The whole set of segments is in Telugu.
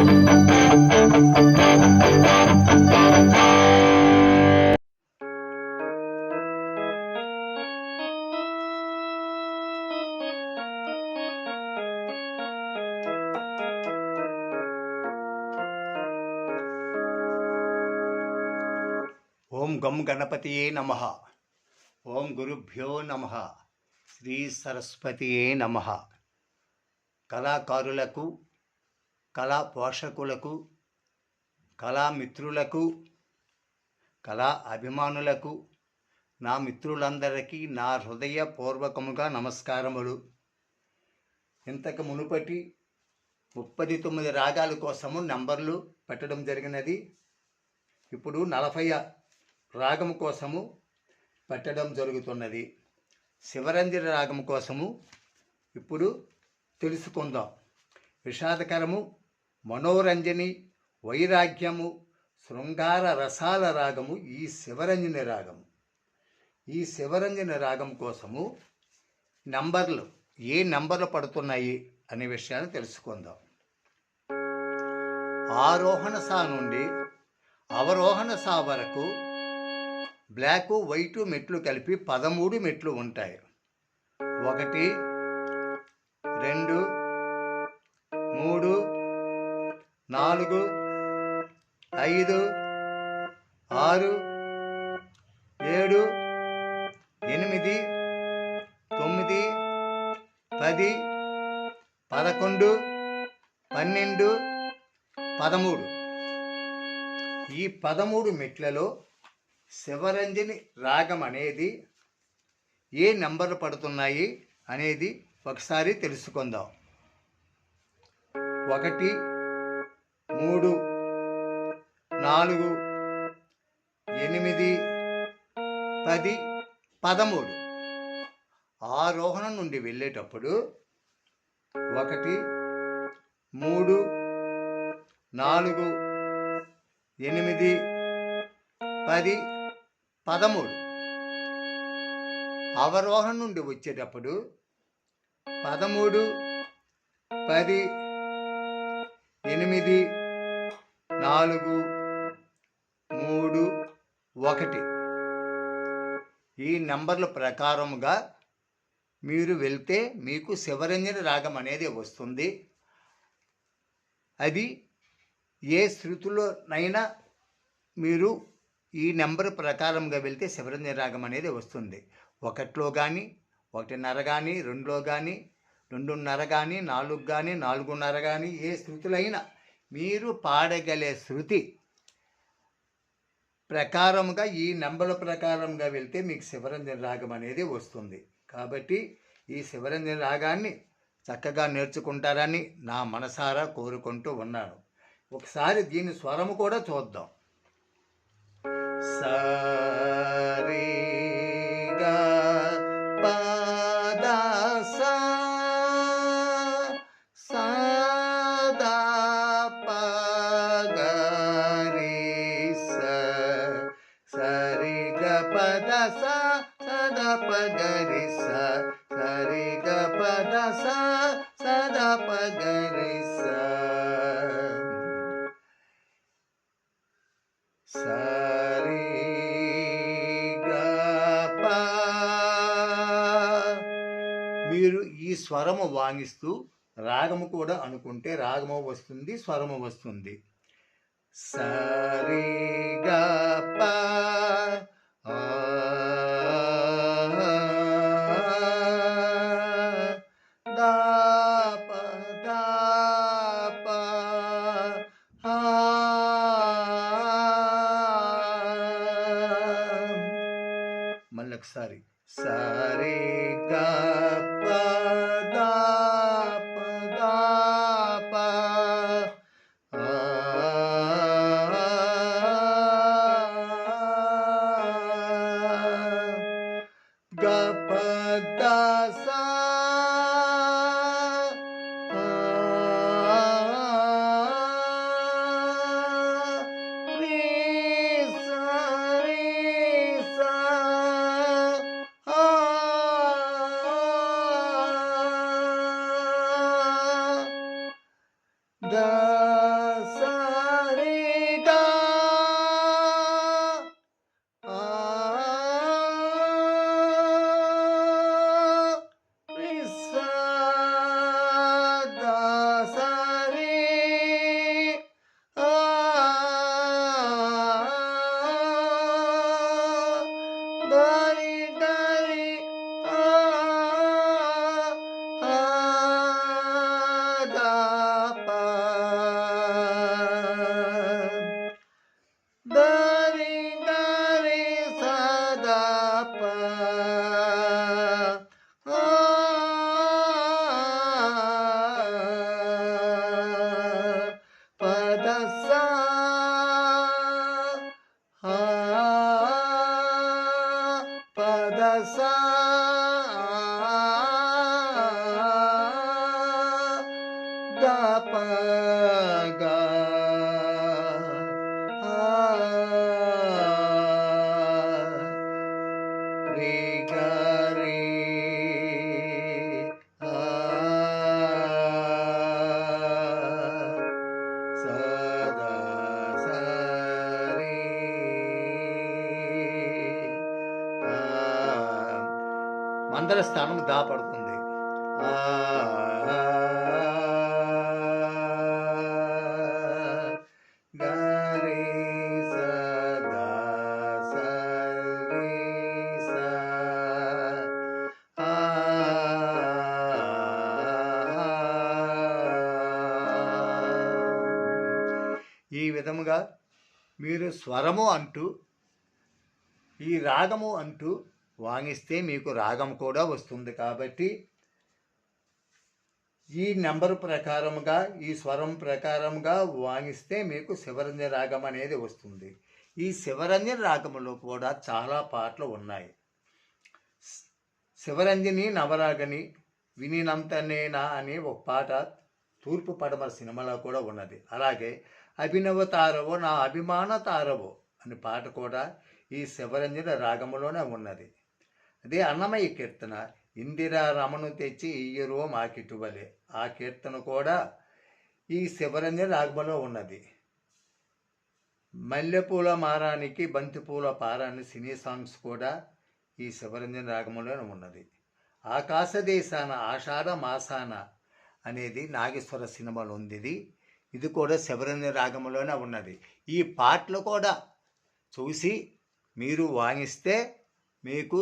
ఓం గం గణపతియే నమః. ఓం గురుభ్యో నమః. శ్రీ సరస్వతియే నమః. కళాకారులకు, కళా పోషకులకు, కళామిత్రులకు, కళా అభిమానులకు, నా మిత్రులందరికీ నా హృదయపూర్వకముగా నమస్కారములు. ఇంతకు మునుపటి 39 రాగాల కోసము నంబర్లు పెట్టడం జరిగినది. ఇప్పుడు 40 రాగం కోసము పెట్టడం జరుగుతున్నది. శివరంజని రాగం కోసము ఇప్పుడు తెలుసుకుందాం. విషాదకరము, మనోరంజని, వైరాగ్యము, శృంగార రసాల రాగము ఈ శివరంజని రాగము. ఈ శివరంజని రాగం కోసము నంబర్లు, ఏ నంబర్లు పడుతున్నాయి అనే విషయాన్ని తెలుసుకుందాం. ఆరోహణ సా నుండి అవరోహణ సా వరకు బ్లాక్ వైట్ మెట్లు కలిపి 13 మెట్లు ఉంటాయి. 1 2 3 4 5 6 7 8 9 10 11 12 13. ఈ 13 మెట్లలో శివరంజని రాగం అనేది ఏ నంబర్లు పడుతున్నాయి అనేది ఒకసారి తెలుసుకుందాం. 1 3 4 8 10 13. ఆరోహణం నుండి వెళ్ళేటప్పుడు 1 3 4 8 10 13. అవరోహణం నుండి వచ్చేటప్పుడు 13 10 8 4 3 1. ఈ నంబర్ల ప్రకారముగా మీరు వెళ్తే మీకు శివరంజని రాగం అనేది వస్తుంది. అది ఏ శృతిలోనైనా మీరు ఈ నెంబర్ ప్రకారంగా వెళ్తే శివరంజని రాగం అనేది వస్తుంది. 1లో కానీ 1.5 కానీ 2లో కానీ 2.5 కానీ 4 కానీ 4.5 కానీ ఏ శృతులైనా మీరు పాడగలే శృతి ప్రకారముగా ఈ నెంబర్ల ప్రకారంగా వెళ్తే మీకు శివరంజని రాగం అనేది వస్తుంది. కాబట్టి ఈ శివరంజని రాగాన్ని చక్కగా నేర్చుకుంటారని నా మనసారా కోరుకుంటూ ఉన్నాను. ఒకసారి దీని స్వరము కూడా చూద్దాం. సరి గ ప ద స స ద ప గ రి స సరి గ ప ద స స ద ప గ రి స సరి గ ప ద స స ద ప గ రి స సరి గ ప. మీరు ఈ స్వరము వాయిస్తూ రాగము కూడా అనుకుంటే రాగము వస్తుంది, స్వరము వస్తుంది. సరి గ ప ద ప ద ప మళ్ళీ ఒకసారి సరి గ ప ద ప ద ప ఆంధ్ర స్థానం దా పడుతుంది. ఈ విధముగా మీరు స్వరము అంటూ ఈ రాగము అంటూ వాగిస్తే మీకు రాగం కూడా వస్తుంది. కాబట్టి ఈ నెంబరు ప్రకారముగా ఈ స్వరం ప్రకారముగా వాగిస్తే మీకు శివరంజన రాగం అనేది వస్తుంది. ఈ శివరంజన రాగములో కూడా చాలా పాటలు ఉన్నాయి. శివరంజని నవరాగని వినినంతనేనా అనే ఒక పాట తూర్పు పడమర సినిమాలో కూడా ఉన్నది. అలాగే అభినవ తారవో నా అభిమాన తారవో అనే పాట కూడా ఈ శివరంజన రాగములోనే ఉన్నది. అదే అన్నమయ్య కీర్తన ఇందిరా రమను తెచ్చి ఇయ్యరో మాకిటువలే, ఆ కీర్తన కూడా ఈ శివరంజన రాగములో ఉన్నది. మల్లెపూల మారానికి బంతిపూల పారాన్ని సినీ సాంగ్స్ కూడా ఈ శివరంజన రాగములోనే ఉన్నది. ఆకాశ దేశాన ఆషాఢ మాసాన అనేది నాగేశ్వర సినిమాలో ఉంది. ఇది కూడా శివరంజన రాగములోనే ఉన్నది. ఈ పాటలు కూడా చూసి మీరు వాయిస్తే మీకు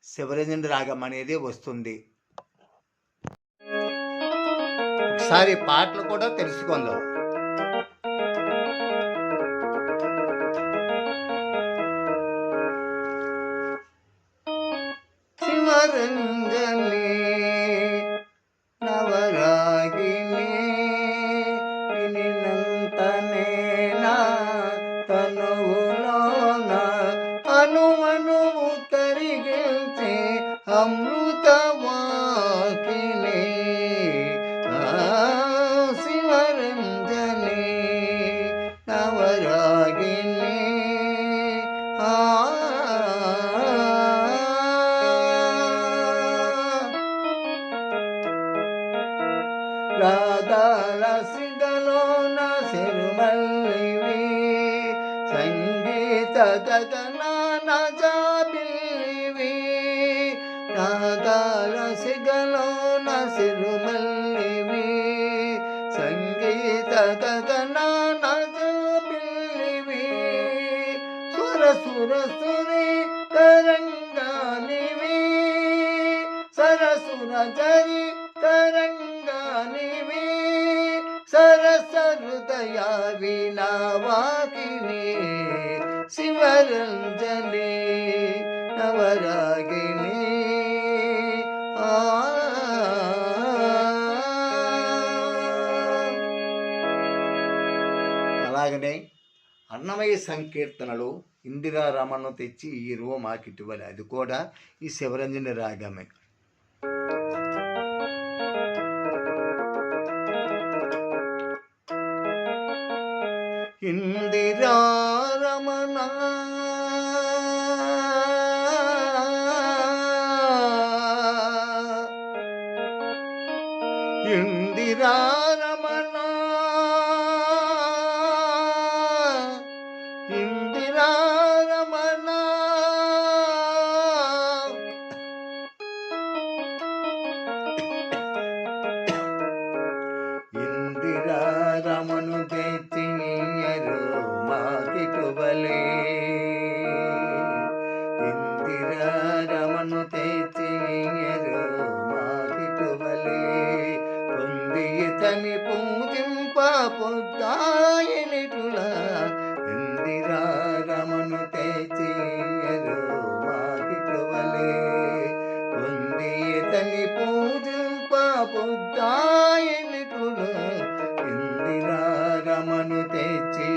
శివరంజన రాగం అనేది వస్తుంది. ఒకసారి పాటలు కూడా తెలుసుకుందాం. శివరంజని నవరాగిని వినినంతనేనా తనువులోన అనుమనువు కరిగించే అమృతవాకిని శివరంజని నవరాగిని రాగాల సిగలోన సిరుమల్లివి సంగీత గగనాన జాబిల్లివి రాగాల సిగలోన సిరుమల్లివి సంగీత గగనాన జాబిల్లివి సురసురసురి తరంగానివి సరసుర జరి తరంగానివి సరస హృదయ వినావాకిని శివరంజని నవరాగిని అలాగనే అన్నమయ్య సంకీర్తనలు ఇందిరా రమను తెచ్చి ఈ రో మాకిటువలే, అది కూడా ఈ శివరంజని రాగమే. ఇందిరా రమణ ఇందిరా రమణ ఇందిరా రమణ ఇందిరా రమను తెచ్చి మాకిటువలే ఇందిరా రమను తెచ్చి మాకిటువలే పొంది ఇతని పూజింప పొద్దాయనిటుల ఇందిరా రమను తెచ్చి మాకిటువలే పొంది ఇతని పూజింప పొద్దాయనిటుల ఇందిరా రమను తెచ్చి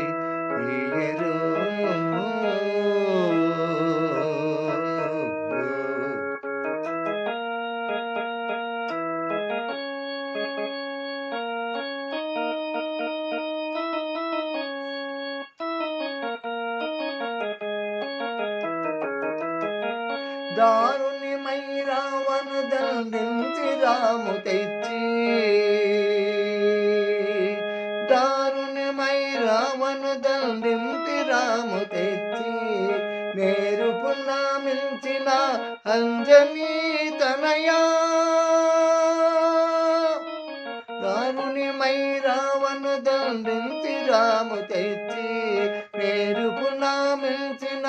దారుణిమై రావను దండించి రాము తెచ్చి దారుణిమై రావను దండించి రాము తెచ్చి నేరు పున్నా మించిన మేల్చిన అంజనీ తనయా కారుణిమై రావణ దండించి రాము తెచ్చి పేరుపున మిల్చిన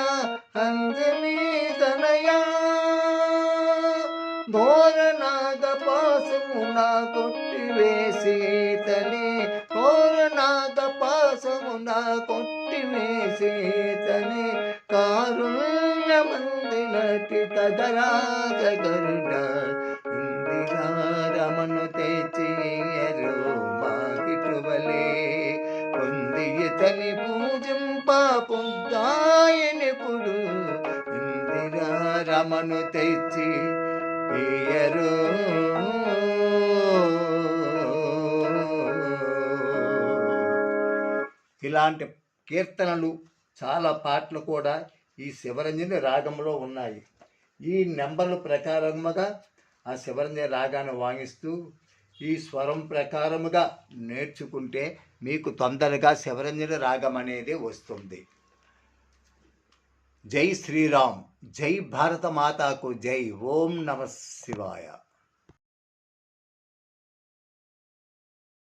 అంజనీ తనయా ఘోరనాగ పాశమున కొట్టివేసి తని ఘోరనాగ పాశమున కొట్టివేసి తని కారుణ్యమందినటి తగరాజ గరుడ ఇందిరారమను తెచ్చియరు మాకిటువలే పొందియతని పూజింప పొందాయనిపుడు ఇందిరారమను తెచ్చి ఏయరు ఇలాంటి కీర్తనలు చాలా పాటలు కూడా ఈ శివరంజని రాగంలో ఉన్నాయి. ఈ నెంబర్ల ప్రకారముగా ఆ శివరంజని రాగాన్ని వాయిస్తూ ఈ స్వరం ప్రకారముగా నేర్చుకుంటే మీకు తొందరగా శివరంజని రాగం అనేది వస్తుంది. జై శ్రీరామ్, జై భారత మాతాకు జై. ఓం నమ శివాయ.